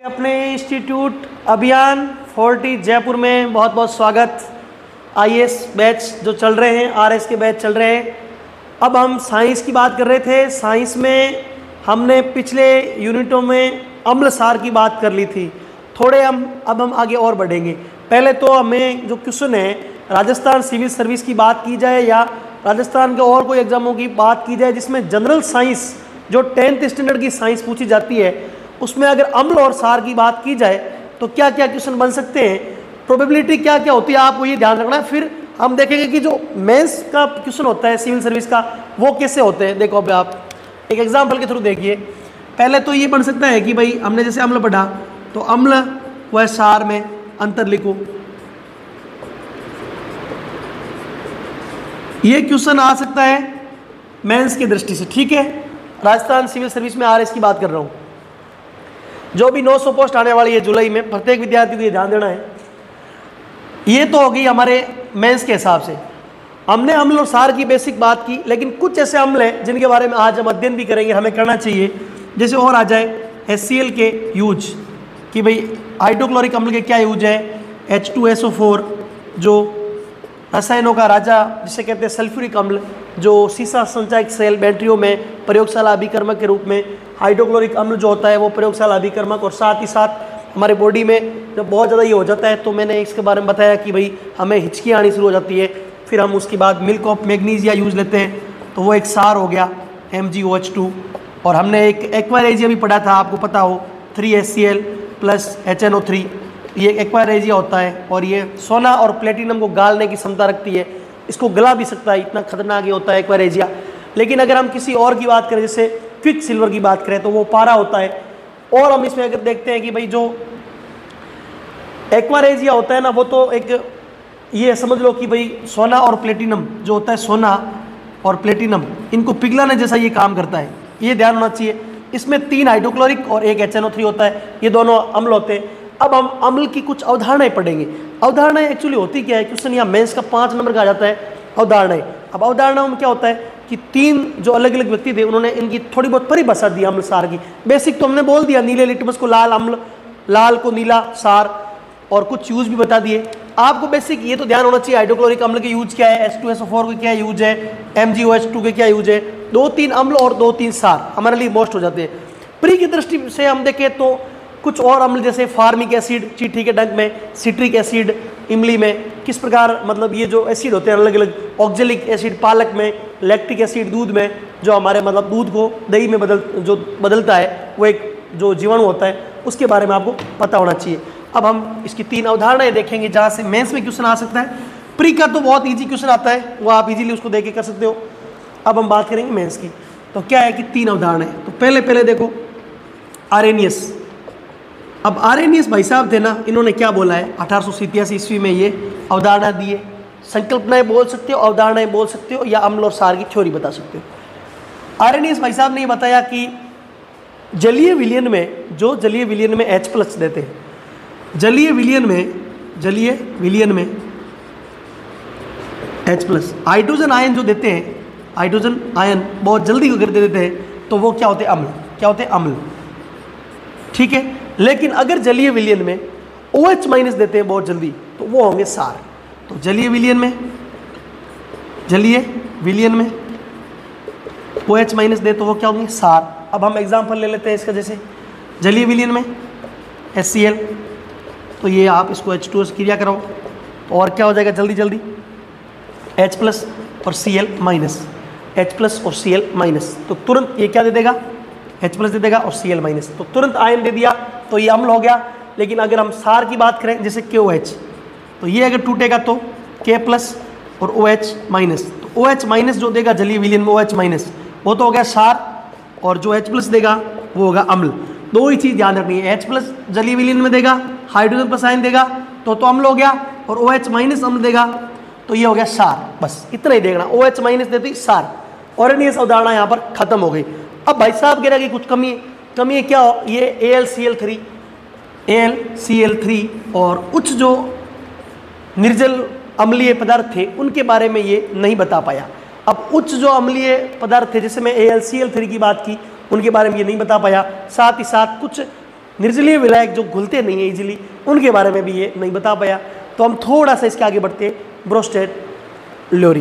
अपने इंस्टीट्यूट अभियान 40 जयपुर में बहुत बहुत स्वागत। आईएएस बैच जो चल रहे हैं, आरएस के बैच चल रहे हैं। अब हम साइंस की बात कर रहे थे। साइंस में हमने पिछले यूनिटों में अम्ल सार की बात कर ली थी। अब हम आगे और बढ़ेंगे। पहले तो हमें जो क्वेश्चन है, राजस्थान सिविल सर्विस की बात की जाए या राजस्थान के और कोई एग्जामों की बात की जाए जिसमें जनरल साइंस जो 10th स्टैंडर्ड की साइंस पूछी जाती है, उसमें अगर अम्ल और सार की बात की जाए तो क्या क्या क्वेश्चन बन सकते हैं, प्रोबेबिलिटी क्या क्या होती है, आपको ये ध्यान रखना है। फिर हम देखेंगे कि जो मेंस का क्वेश्चन होता है सिविल सर्विस का, वो कैसे होते हैं। देखो, अब आप एक एग्जांपल के थ्रू देखिए। पहले तो ये बन सकता है कि भाई हमने जैसे अम्ल पढ़ा तो अम्ल व सार में अंतर लिखो। ये क्वेश्चन आ सकता है मेंस की दृष्टि से, ठीक है। राजस्थान सिविल सर्विस में आरएस की बात कर रहा हूँ। जो भी 900 पोस्ट आने वाली है जुलाई में, प्रत्येक विद्यार्थी को ये ध्यान देना है। ये तो होगी हमारे मेंस के हिसाब से। हमने अम्ल और सार की बेसिक बात की, लेकिन कुछ ऐसे अम्ल हैं जिनके बारे में आज हम अध्ययन भी करेंगे, हमें करना चाहिए। जैसे और आ जाए HCl के यूज, कि भाई हाइड्रोक्लोरिक अम्ल के क्या यूज है। H2SO4 जो रसायनों का राजा जिसे कहते हैं सल्फ्यूरिक अम्ल, जो सीसा संचायक सेल बैटरियों में प्रयोगशाला अभिकर्मक के रूप में, हाइड्रोक्लोरिक अम्ल जो होता है वो प्रयोगशाला अभिकर्मक, और साथ ही साथ हमारे बॉडी में जब बहुत ज़्यादा ये हो जाता है तो मैंने इसके बारे में बताया कि भाई हमें हिचकी आनी शुरू हो जाती है। फिर हम उसके बाद मिल्क ऑफ मैग्नीशिया यूज लेते हैं, तो वो एक सार हो गया MgOH2। और हमने एक एक्वारेजिया भी पढ़ा था, आपको पता हो, 3HCl प्लस HNO3, ये एक्वारेजिया होता है। और ये सोना और प्लेटिनम को गालने की क्षमता रखती है, इसको गला भी सकता है, इतना खतरनाक ये होता है एक्वारेजिया। लेकिन अगर हम किसी और की बात करें, जैसे क्विक सिल्वर की बात करें, तो वो पारा होता है। और हम इसमें अगर देखते हैं कि भाई जो एक्वारेजिया होता है ना, वो तो एक ये समझ लो कि भाई सोना और प्लेटिनम जो होता है, सोना और प्लेटिनम इनको पिघलाने जैसा ये काम करता है, ये ध्यान होना चाहिए। इसमें 3 हाइड्रोक्लोरिक और 1 HNO3 होता है, ये दोनों अम्ल होते हैं। अब हम अम्ल की कुछ अवधारणाएं पढ़ेंगे। अवधारणाएं एक्चुअली होती क्या है, क्वेश्चन यहाँ मेंस का 5 नंबर का आ जाता है अवधारणाएं। अब अवधारणाओं में क्या होता है कि 3 जो अलग अलग व्यक्ति थे, उन्होंने इनकी थोड़ी बहुत परिभाषा दी अम्ल सार की। बेसिक तो हमने बोल दिया, नीले लिटमस को लाल अम्ल, लाल को नीला सार, और कुछ यूज भी बता दिए आपको। बेसिक ये तो ध्यान होना चाहिए, हाइड्रोक्लोरिक अम्ल के यूज क्या है, H2SO4 के क्या यूज है, MgOH2 के क्या यूज है। 2-3 अम्ल और 2-3 सार हमारे लिए मोस्ट हो जाते हैं। प्री की दृष्टि से हम देखें तो कुछ और अम्ल जैसे फार्मिक एसिड चींटी के डंक में, सिट्रिक एसिड इमली में, किस प्रकार मतलब ये जो एसिड होते हैं अलग अलग, ऑक्जेलिक एसिड पालक में, लैक्टिक एसिड दूध में, जो हमारे मतलब दूध को दही में बदलता है, वो एक जो जीवाणु होता है, उसके बारे में आपको पता होना चाहिए। अब हम इसकी 3 अवधारणाएं देखेंगे जहाँ से मेंस में क्वेश्चन आ सकता है। प्री का तो बहुत ईजी क्वेश्चन आता है, वो आप इजीली उसको देख के कर सकते हो। अब हम बात करेंगे मेंस की, तो क्या है कि 3 अवधारणाएं। तो पहले देखो आरेनियस। अब आरेनियस भाई साहब थे ना, इन्होंने क्या बोला है, 1887 ईस्वी में ये अवधारणा दी है। संकल्पनाएं बोल सकते हो, अवधारणाएं बोल सकते हो, या अम्ल और सार की थ्योरी बता सकते हो। आरेनियस भाई साहब ने ये बताया कि जलीय विलयन में H+ देते हैं, जलीय विलयन में H+, हाइड्रोजन आयन जो देते हैं, हाइड्रोजन आयन बहुत जल्दी कर देते हैं, तो वो क्या होते हैं, अम्ल, ठीक है। लेकिन अगर जलीय विलयन में OH- देते हैं बहुत जल्दी, तो वो होंगे सार। तो जलीय विलयन में OH- दे तो वो क्या होंगे, सार। अब हम एग्जांपल ले लेते हैं इसका, जैसे जलीय विलयन में HCl, तो ये आप इसको H2O से क्रिया कराओ, तो और क्या हो जाएगा जल्दी H+ और Cl-, H+ और Cl-, तो तुरंत ये क्या दे देगा, H+ दे देगा और Cl-, तो तुरंत आयन दे दिया, तो ये अम्ल हो गया। लेकिन अगर हम सार की बात करें, जैसे KOH, तो ये अगर टूटेगा तो K+ और OH-, तो OH- जो देगा जलीय विलयन में OH-, वो तो हो गया सार, और जो H+ देगा वो होगा अम्ल। 2 ही चीज़ ध्यान रखनी है, H+ जलीय विलयन में देगा, हाइड्रोजन प्लस आयन देगा तो अम्ल हो गया, और OH- अम्ल देगा तो ये हो गया सार। बस इतना ही देखना, OH- देती सार। और ये अवधारणा यहाँ पर खत्म हो गई। अब भाई साहब कह रहे हैं कि कुछ कमी है क्या हो, ये AlCl3 और उच्च जो निर्जल अम्लीय पदार्थ थे उनके बारे में ये नहीं बता पाया। अब उच्च जो अम्लीय पदार्थ थे, जैसे मैं AlCl3 की बात की, उनके बारे में ये नहीं बता पाया। साथ ही साथ कुछ निर्जलीय विलायक जो घुलते नहीं है इजीली, उनके बारे में भी ये नहीं बता पाया। तो हम थोड़ा सा इसके आगे बढ़ते हैं। ब्रोस्टेड ल्योरी।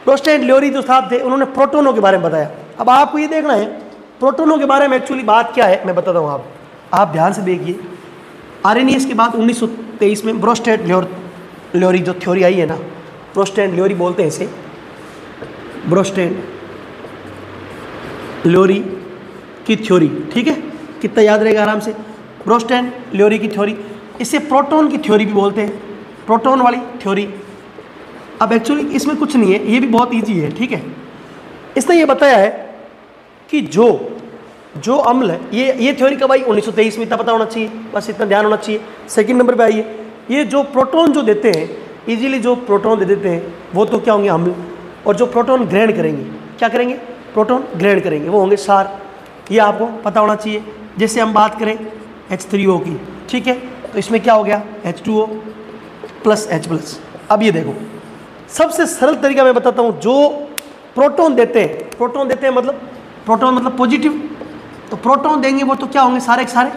ब्रोस्टेड ल्योरी जो साहब थे उन्होंने प्रोटोनों के बारे में बताया। अब आपको ये देखना है प्रोटोनों के बारे में एक्चुअली बात क्या है, मैं बताता हूँ। आप ध्यान से देखिए, आर्रेनियस के बाद 1923 में ब्रोस्टेड ल्योरी जो थ्योरी आई है ना, ब्रोस्टेड ल्योरी बोलते हैं इसे, ब्रोस्टेड ल्योरी की थ्योरी, ठीक है, कितना याद रहेगा आराम से। ब्रोस्टेड ल्योरी की थ्योरी, इसे प्रोटॉन की थ्योरी भी बोलते हैं, प्रोटॉन वाली थ्योरी। अब एक्चुअली इसमें कुछ नहीं है, ये भी बहुत इजी है, ठीक है। इसने ये बताया है कि जो अम्ल है, ये थ्योरी कब आई? 1923 में, इतना पता होना चाहिए, बस इतना ध्यान होना चाहिए। सेकंड नंबर पे आइए, ये जो प्रोटॉन जो देते हैं, इजीली जो प्रोटॉन दे देते हैं वो तो क्या होंगे? अम्ल। और जो प्रोटॉन ग्रहण करेंगे, क्या करेंगे? प्रोटॉन ग्रहण करेंगे, वो होंगे क्षार। ये आपको पता होना चाहिए। जैसे हम बात करें H3O की, ठीक है, तो इसमें क्या हो गया? H2O plus H+। अब ये देखो, सबसे सरल तरीका मैं बताता हूँ। जो प्रोटॉन देते हैं मतलब प्रोटॉन मतलब पॉजिटिव, तो प्रोटॉन देंगे वो तो क्या होंगे? सारे के सारे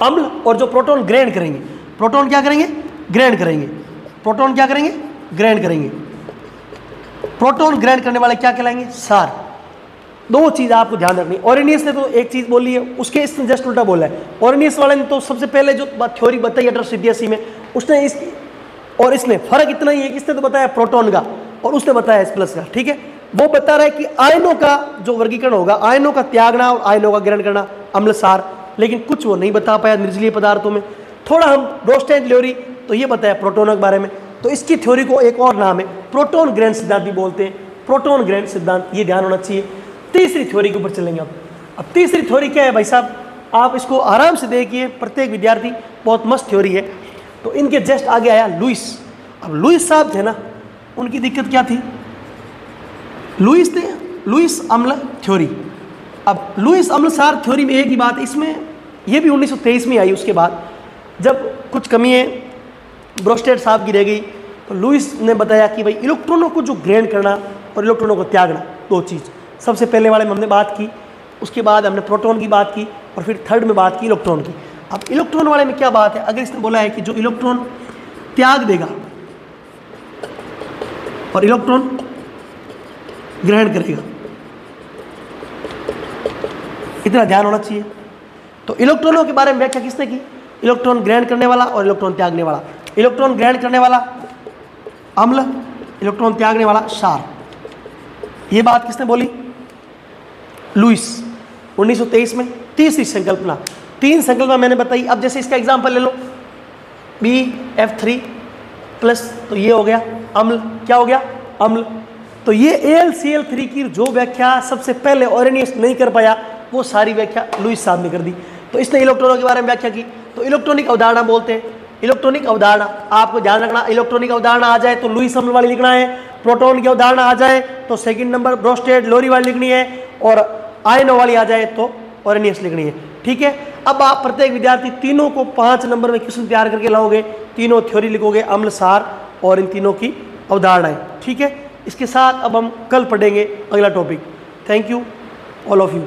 अम्ल। और जो प्रोटॉन ग्रहण करेंगे, प्रोटॉन क्या करेंगे? ग्रहण करेंगे। प्रोटॉन क्या करेंगे? ग्रहण करेंगे। प्रोटॉन ग्रहण करने वाले क्या कहलाएंगे? क्षार। दो चीज़ आपको ध्यान रखनी। ऑरेनियस ने तो एक चीज़ बोली है, उसके इसने जस्ट उल्टा बोला है। ऑरेनियस वाले ने तो सबसे पहले जो थ्योरी बताई 1887 में, उसने इस और इसने फर्क इतना ही है कि इसने तो बताया प्रोटॉन का और उसने बताया H+ का, ठीक है। वो बता रहा है कि आयनों का जो वर्गीकरण होगा, आयनों का त्यागना और आयनों का ग्रहण करना, अम्ल क्षार, लेकिन कुछ वो नहीं बता पाया निर्जलीय पदार्थों में। थोड़ा हम ब्रोस्टेड ल्योरी तो ये बताया प्रोटोनों के बारे में, तो इसकी थ्योरी को एक और नाम है प्रोटॉन ग्रहण सिद्धांत भी बोलते हैं। प्रोटॉन ग्रहण सिद्धांत, ये ध्यान होना चाहिए। तीसरी थ्योरी के ऊपर चलेंगे अब तीसरी थ्योरी क्या है भाई साहब? आप इसको आराम से देखिए, प्रत्येक विद्यार्थी, बहुत मस्त थ्योरी है। तो इनके जस्ट आगे आया लुईस। अब लुईस साहब थे ना, उनकी दिक्कत क्या थी? लुईस अम्ल थ्योरी। अब लुईस अम्ल क्षार थ्योरी में एक ही बात, इसमें ये भी 1923 में आई। उसके बाद जब कुछ कमियाँ ब्रोस्टेड साहब की रह गई, तो लुईस ने बताया कि भाई इलेक्ट्रॉनों को जो ग्रहण करना और इलेक्ट्रॉनों को त्यागना, दो चीज़। सबसे पहले वाले में हमने बात की, उसके बाद हमने प्रोटॉन की बात की, और फिर थर्ड में बात की इलेक्ट्रॉन की। अब इलेक्ट्रॉन वाले में क्या बात है? अगर इसने बोला है कि जो इलेक्ट्रॉन त्याग देगा और इलेक्ट्रॉन ग्रहण करेगा, इतना ध्यान होना चाहिए। तो इलेक्ट्रॉनों के बारे में व्याख्या किसने की? इलेक्ट्रॉन ग्रहण करने वाला और इलेक्ट्रॉन त्यागने वाला। इलेक्ट्रॉन ग्रहण करने वाला अम्ल, इलेक्ट्रॉन त्यागने वाला क्षार। ये बात किसने बोली? लुईस, 1923 में। तीसरी संकल्पना, 3 संकल्पना मैंने बताई। अब जैसे इसका एग्जांपल ले लो, BF3+, तो ये हो गया अम्ल। क्या हो गया? अम्ल। तो ये AlCl3 की जो व्याख्या सबसे पहले ऑरेनियस नहीं कर पाया, वो सारी व्याख्या लुईस साहब ने कर दी। तो इसने इलेक्ट्रॉनों के बारे में व्याख्या की। तो इलेक्ट्रॉनिक अवधारणा बोलते हैं। इलेक्ट्रॉनिक अवधारणा आपको ध्यान रखना, इलेक्ट्रॉनिक अवधारणा आ जाए तो लुईस अम्ल वाली लिखना है, प्रोटॉन की अवधारणा आ जाए तो सेकंड नंबर ब्रोस्टेड ल्योरी वाली लिखनी है, और आयनों वाली आ जाए तो ऑरेनियस लिखनी है, ठीक है। अब आप प्रत्येक विद्यार्थी तीनों को 5 नंबर में क्वेश्चन तैयार करके लाओगे, तीनों थ्योरी लिखोगे, अम्ल क्षार और इन तीनों की अवधारणाएं, ठीक है। इसके साथ अब हम कल पढ़ेंगे अगला topic. Thank you all of you.